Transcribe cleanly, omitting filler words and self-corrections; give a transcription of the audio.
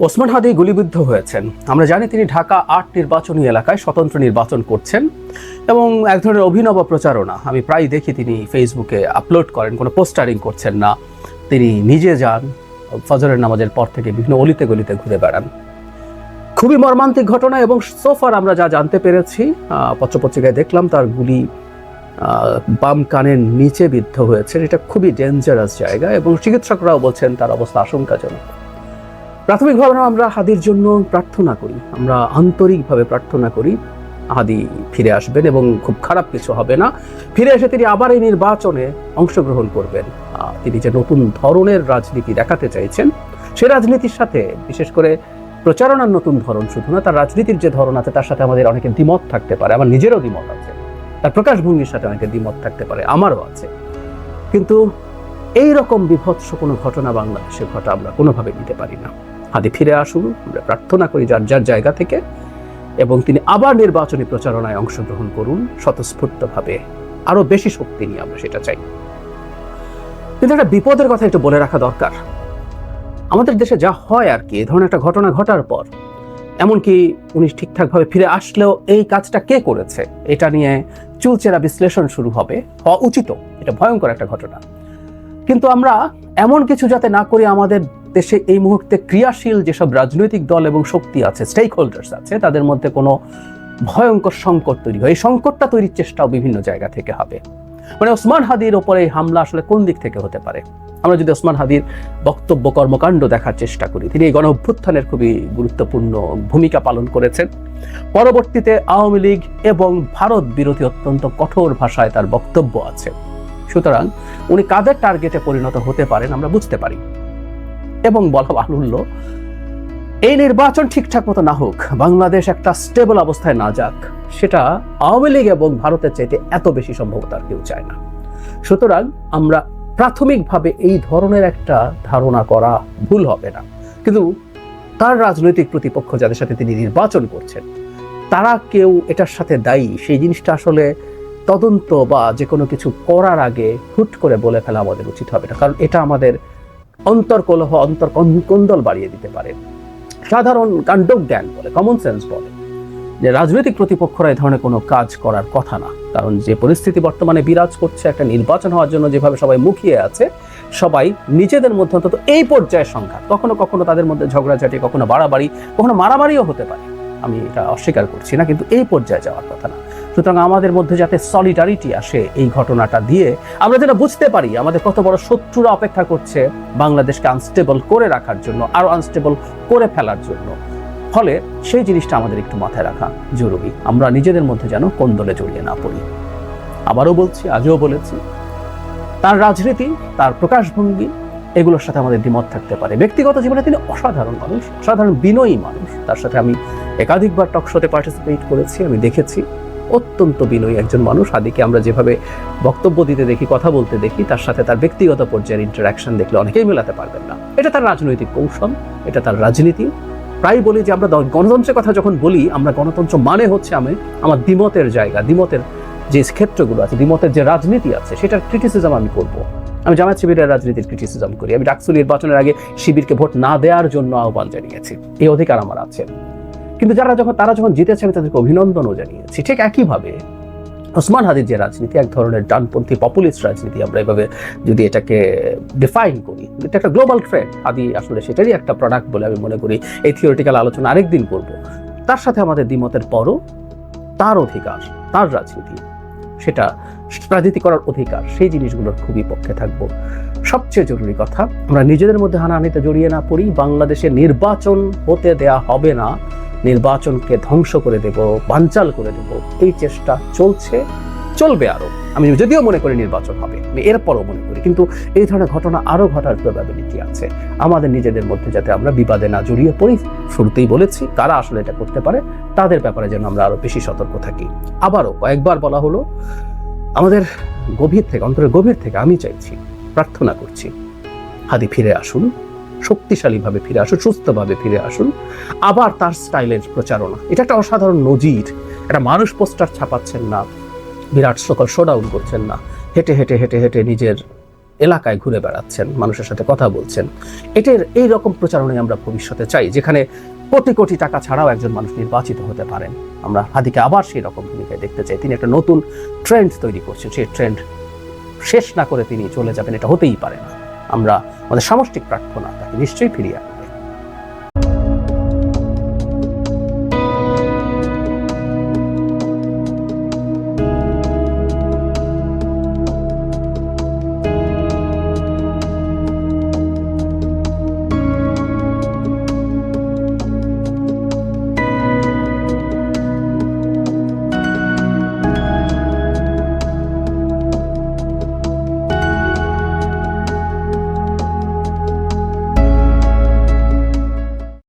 ওসমান হাদি গুলিবিদ্ধ হয়েছেন। আমরা জানি তিনি ঢাকা ৮ নির্বাচনী এলাকায় স্বতন্ত্র নির্বাচন করছেন এবং এক ধরনের অভিনব প্রচারণা আমি প্রায় দেখি তিনি ফেসবুকে আপলোড করেন, কোনো পোস্টারিং করছেন না, তিনি নিজে যান, ফজরের নামাজের পর থেকে বিভিন্ন অলিতে গলিতে ঘুরে বেড়ান। খুবই মর্মান্তিক ঘটনা এবং সোফার আমরা যা জানতে পেরেছি, পত্রপত্রিকায় দেখলাম তার গুলি বাম কানের নিচে বিদ্ধ হয়েছে। এটা খুবই ডেঞ্জারাস জায়গা এবং চিকিৎসকরাও বলছেন তার অবস্থা আশঙ্কাজনক। প্রাথমিকভাবে আমরা হাদির জন্য প্রার্থনা করি, আমরা আন্তরিকভাবে প্রার্থনা করি হাদি ফিরে আসবেন এবং খুব খারাপ কিছু হবে না। ফিরে এসে তিনি আবার এই নির্বাচনে অংশগ্রহণ করবেন। তিনি যে নতুন ধরনের রাজনীতি দেখাতে চাইছেন, সে রাজনীতির সাথে বিশেষ করে প্রচারণার নতুন ধরন শুধু না, তার রাজনীতির যে ধরন আছে তার সাথে আমাদের অনেকের দ্বিমত থাকতে পারে। আমার নিজেরও দ্বিমত আছে, তার প্রকাশভঙ্গির সাথে অনেকের দ্বিমত থাকতে পারে, আমারও আছে। কিন্তু এই রকম বিভৎস কোনো ঘটনা বাংলাদেশে ঘটা আমরা কোনোভাবে নিতে পারি না। হাদি ফিরে আসুন, আমরা প্রার্থনা করি যার যার জায়গা থেকে, এবং তিনি আবার নির্বাচনী প্রচারণায় অংশগ্রহণ করুন স্বতঃস্ফূর্তভাবে, আরো বেশি শক্তি নিয়ে আমরা সেটা চাই। কিন্তু একটা বিপদের কথা একটু বলে রাখা দরকার। আমাদের দেশে যা হয় আর কি, এই ধরনের একটা ঘটনা ঘটার পর, এমনকি উনি ঠিকঠাকভাবে ফিরে আসলেও এই কাজটা কে করেছে এটা নিয়ে চুলচেরা বিশ্লেষণ শুরু হবে, হওয়া উচিত। এটা ভয়ঙ্কর একটা ঘটনা। কিন্তু আমরা এমন কিছু যাতে না করি আমাদের দেশে এই মুহূর্তে ক্রিয়াশীল যেসব রাজনৈতিক দল এবং শক্তি আছে, স্টেক হোল্ডার্স আছে, তাদের মধ্যে কোনো ভয়ঙ্কর সংকট তৈরি হয়। এই সংকটটা তৈরির চেষ্টাও বিভিন্ন জায়গা থেকে হবে। মানে ওসমান হাদির ওপরে এই হামলা আসলে কোন দিক থেকে হতে পারে? আমরা যদি ওসমান হাদির বক্তব্য কর্মকাণ্ড দেখার চেষ্টা করি, তিনি এই গণ অভ্যুত্থানের খুবই গুরুত্বপূর্ণ ভূমিকা পালন করেছেন। পরবর্তীতে আওয়ামী লীগ এবং ভারত বিরোধী অত্যন্ত কঠোর ভাষায় তার বক্তব্য আছে। সুতরাং উনি কাদের টার্গেটে পরিণত হতে পারেন আমরা বুঝতে পারি। এবং বলা বাহুল্য, এই নির্বাচন ঠিকঠাক মতো না হোক, বাংলাদেশ একটা স্টেবল অবস্থায় না যাক, সেটা আওয়ামী লীগ এবং ভারতের চাইতে এত বেশি সম্ভবত আর কেউ চায় না। সুতরাং আমরা প্রাথমিকভাবে এই ধরনের একটা ধারণা করা ভুল হবে না। কিন্তু তার রাজনৈতিক প্রতিপক্ষ যাদের সাথে তিনি নির্বাচন করছেন, তারা কেউ এটার সাথে দায়ী, সেই জিনিসটা আসলে তদন্ত বা যে কোনো কিছু করার আগে হুট করে বলে ফেলা আমাদের উচিত হবে না। কারণ এটা আমাদের অন্তর্কলহ, অন্তর্কন্দল বাড়িয়ে দিতে পারে। সাধারণ কাণ্ডজ্ঞান বলে, কমন সেন্স বলে যে রাজনৈতিক প্রতিপক্ষরা এই ধরনের কোনো কাজ করার কথা না। কারণ যে পরিস্থিতি বর্তমানে বিরাজ করছে, একটা নির্বাচন হওয়ার জন্য যেভাবে সবাই মুখিয়ে আছে, সবাই নিজেদের মধ্যে অন্তত এই পর্যায়ের সংঘাত, কখনো কখনো তাদের মধ্যে ঝগড়াঝাটি, কখনো বাড়াবাড়ি, কখনো মারামারিও হতে পারে, আমি এটা অস্বীকার করছি না, কিন্তু এই পর্যায়ে যাওয়ার কথা না। সুতরাং আমাদের মধ্যে যাতে সলিডারিটি আসে এই ঘটনাটা দিয়ে, আমরা যেটা বুঝতে পারি আমাদের কত বড় শত্রুরা অপেক্ষা করছে বাংলাদেশকে আনস্টেবল করে রাখার জন্য, আরো আনস্টেবল করে ফেলার জন্য। ফলে সেই জিনিসটা আমাদের একটু মাথায় রাখা জরুরি, আমরা নিজেদের মধ্যে যেন কোন্দলে জড়িয়ে না পড়ি। আবারও বলছি, আগেও বলেছি, তার রাজনীতি, তার প্রকাশভঙ্গি, এগুলোর সাথে আমাদের দ্বিমত থাকতে পারে। ব্যক্তিগত জীবনে তিনি অসাধারণ মানুষ, অসাধারণ বিনয়ী মানুষ। তার সাথে আমি একাধিকবার টক শোতে পার্টিসিপেট করেছি, আমি দেখেছি অত্যন্ত বিনয়ী একজন মানুষ। হাদিকে আমরা যেভাবে বক্তব্য দিতে দেখি, কথা বলতে দেখি, তার সাথে তার ব্যক্তিগত পর্যায়ের ইন্টারাকশন দেখলে অনেকেই মেলাতে পারবেন না। এটা তার রাজনৈতিক কৌশল, এটা তার রাজনীতি। প্রায় বলি যে আমরা গণতন্ত্রের কথা যখন বলি, আমরা গণতন্ত্র মানে হচ্ছে আমি আমার দ্বিমতের জায়গা, দ্বিমতের যে ক্ষেত্রগুলো আছে, দ্বিমতের যে রাজনীতি আছে, সেটার ক্রিটিসিজম আমি করব। আমি জামায়াত শিবিরের রাজনীতির ক্রিটিসিজম করি, আমি ডাকসু নির্বাচনের আগে শিবিরকে ভোট না দেওয়ার জন্য আহ্বান জানিয়েছি, এই অধিকার আমার আছে। কিন্তু তারা যখন জিতেছে আমি তাদেরকে অভিনন্দনও জানিয়েছি। ঠিক একইভাবে ওসমান হাদির যে রাজনীতি, এক ধরনের ডানপন্থী পপুলিস্ট রাজনীতি, আমরা এভাবে যদি এটাকে ডিফাইন করি, এটা একটা গ্লোবাল ট্রেন্ড। হাদি আসলে সেটারই একটা প্রোডাক্ট বলে আমি মনে করি। এই থিওরিটিক্যাল আলোচনা আরেকদিন করব। তার সাথে আমাদের দ্বিমতের পরও তার অধিকার, তার রাজনীতি, সেটা রাজনীতি করার অধিকার, সেই জিনিসগুলোর খুবই পক্ষে থাকবো। সবচেয়ে জরুরি কথা, আমরা নিজেদের মধ্যে হানাহানিতে জড়িয়ে না পড়ি। বাংলাদেশে নির্বাচন হতে দেয়া হবে না, নির্বাচনকে ধ্বংস করে দেব, বানচাল করে দেব, এই চেষ্টা চলছে, চলবে আরো। আমি যদিও মনে করি নির্বাচন হবে, আমি এরপরও মনে করি, কিন্তু এই ধরনের ঘটনা আরো ঘটার প্রবাবিলিটি আছে। আমাদের নিজেদের মধ্যে যাতে আমরা বিবাদে না জড়িয়ে পড়ি, শুরুতেই বলেছি কারা আসলে এটা করতে পারে, তাদের ব্যাপারে যেন আমরা আরো বেশি সতর্ক থাকি। আবারও কয়েকবার বলা হলো, আমাদের গভীর থেকে, অন্তরের গভীর থেকে আমি চাইছি, প্রার্থনা করছি, হাদি ফিরে আসুন, শক্তিশালীভাবে ফিরে আসুন, সুস্থভাবে ফিরে আসুন। আবার তার স্টাইলের প্রচারণা, এটা একটা অসাধারণ নজির। একটা মানুষ পোস্টার ছাপাচ্ছেন না, বিরাট সকল শোডাউন করছেন না, হেঁটে হেঁটে হেঁটে হেঁটে নিজের এলাকায় ঘুরে বেড়াচ্ছেন, মানুষের সাথে কথা বলছেন। এই রকম প্রচারণায় আমরা ভবিষ্যতে চাই, যেখানে কোটি কোটি টাকা ছাড়াও একজন মানুষ নির্বাচিত হতে পারেন। আমরা হাদিকে আবার সেই রকম ভূমিকায় দেখতে চাই। তিনি একটা নতুন ট্রেন্ড তৈরি করছেন, সেই ট্রেন্ড শেষ না করে তিনি চলে যাবেন, এটা হতেই পারে না। আমরা আমাদের সামষ্টিক প্রার্থনা তাকে নিশ্চয়ই ফিরিয়ে আনবো।